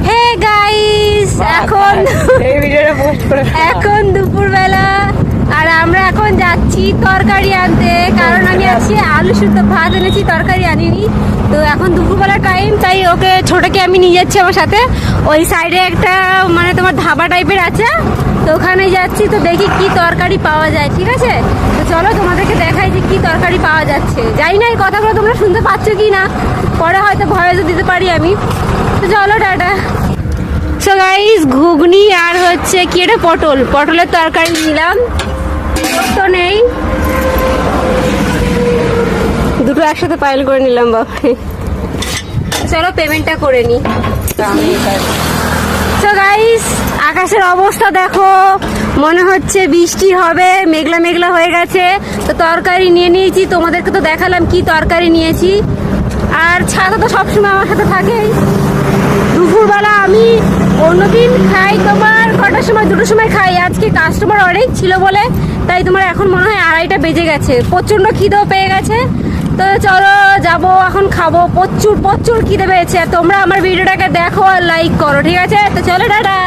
Hey guys, এখন দুপুরবেলা আর আমরা এখন যাচ্ছি তরকারি আনতে, কারণ আমি আজকে আলু সুদ্ধ ভাত এনেছি, তরকারি আনিনি। তো এখন দুপুরবেলা টাইম, তাই ওকে ছোটকে আমি নিয়ে যাচ্ছি আমার সাথে। ওই সাইডে একটা মানে তোমার ধাবা টাইপের আছে, তো ওখানে যাচ্ছি। তো দেখি কি তরকারি পাওয়া যায়, ঠিক আছে? তো চলো তোমাদেরকে দেখাই যে কি তরকারি পাওয়া যাচ্ছে। জানি না এই কথাগুলো তোমরা শুনতে পাচ্ছ কি না, পরে হয়তো ভয়েসও দিতে পারি আমি। তো চলো, টাটা। সো গাইস, ঘুগনি আর হচ্ছে কি এটা পটলের তরকারি নিলাম। তো নেই, দুটো একসাথে পাইল করে নিলাম বাপরে। চলো পেমেন্টটা করে নি। তো গাইস, আকাশের অবস্থা দেখো, মনে হচ্ছে বৃষ্টি হবে, মেঘলা মেঘলা হয়ে গেছে। তো তরকারি নিয়ে নিয়েছি, তোমাদেরকে তো দেখালাম কি তরকারি নিয়েছি। আর ছাতা তো সবসময় আমার সাথে থাকেই। দুপুরবেলা আমি অন্যদিন খাই তোমার কটার সময়, 2টোর সময় খাই। আজকে কাস্টমার অনেক ছিল বলে তাই তোমার এখন মনে হয় 2:30টা বেজে গেছে। প্রচণ্ড খিদেও পেয়ে গেছে। তো চলো যাবো, এখন খাবো। প্রচুর খিদে পেয়েছে। তোমরা আমার ভিডিওটাকে দেখো আর লাইক করো, ঠিক আছে? তো চলো, টাটা।